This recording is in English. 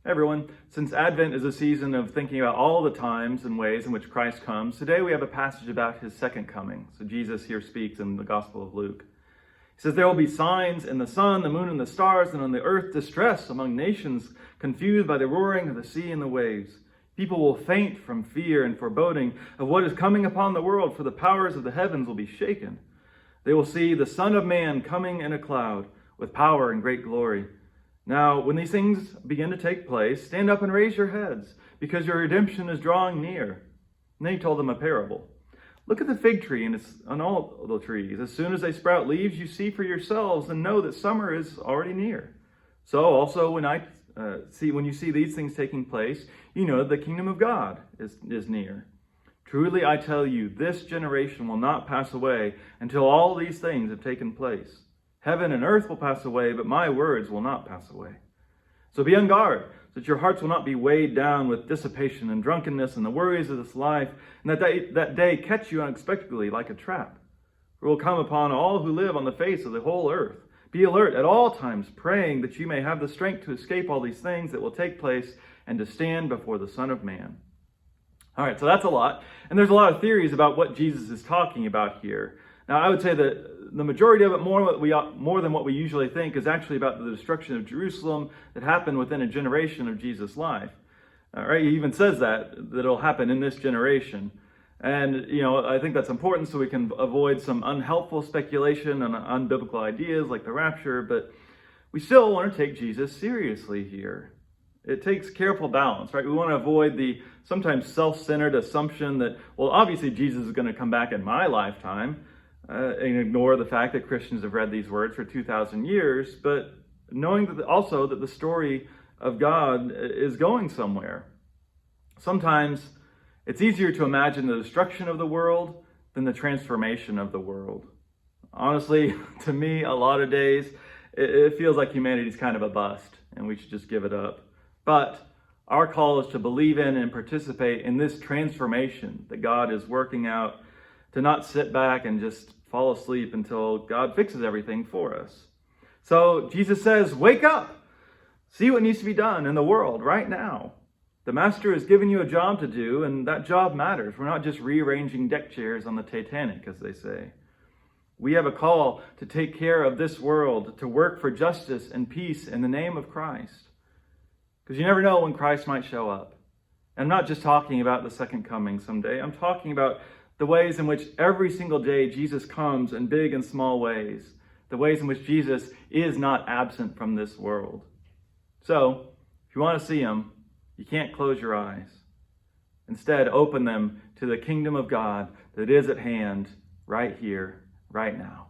Everyone, since Advent is a season of thinking about all the times and ways in which Christ comes, today we have a passage about his second coming. So Jesus here speaks in the Gospel of Luke. He says, "There will be signs in the sun, the moon, and the stars, and on the earth distress among nations, confused by the roaring of the sea and the waves. People will faint from fear and foreboding of what is coming upon the world, for the powers of the heavens will be shaken. They will see the Son of Man coming in a cloud with power and great glory. Now, when these things begin to take place, stand up and raise your heads, because your redemption is drawing near." And then he told them a parable. "Look at the fig tree and all the trees. As soon as they sprout leaves, you see for yourselves and know that summer is already near. So also when you see these things taking place, you know that the kingdom of God is near. Truly I tell you, this generation will not pass away until all these things have taken place. Heaven and earth will pass away, but my words will not pass away. So be on guard, so that your hearts will not be weighed down with dissipation and drunkenness and the worries of this life, and that day catch you unexpectedly like a trap. For it will come upon all who live on the face of the whole earth. Be alert at all times, praying that you may have the strength to escape all these things that will take place and to stand before the Son of Man." All right, so that's a lot. And there's a lot of theories about what Jesus is talking about here. Now, I would say that the majority of it, more than what we usually think, is actually about the destruction of Jerusalem that happened within a generation of Jesus' life. All right, he even says that it'll happen in this generation. And, I think that's important so we can avoid some unhelpful speculation on unbiblical ideas like the rapture, but we still want to take Jesus seriously here. It takes careful balance, right? We want to avoid the sometimes self-centered assumption that, well, obviously Jesus is going to come back in my lifetime, and ignore the fact that Christians have read these words for 2,000 years, but knowing that also that the story of God is going somewhere. Sometimes it's easier to imagine the destruction of the world than the transformation of the world. Honestly, to me, a lot of days, it feels like humanity's kind of a bust, and we should just give it up. But our call is to believe in and participate in this transformation that God is working out, to not sit back and just fall asleep until God fixes everything for us. So Jesus says, wake up! See what needs to be done in the world right now. The Master has given you a job to do, and that job matters. We're not just rearranging deck chairs on the Titanic, as they say. We have a call to take care of this world, to work for justice and peace in the name of Christ. Because you never know when Christ might show up. And I'm not just talking about the second coming someday. I'm talking about the ways in which every single day Jesus comes in big and small ways. The ways in which Jesus is not absent from this world. So, if you want to see him, you can't close your eyes. Instead, open them to the kingdom of God that is at hand right here, right now.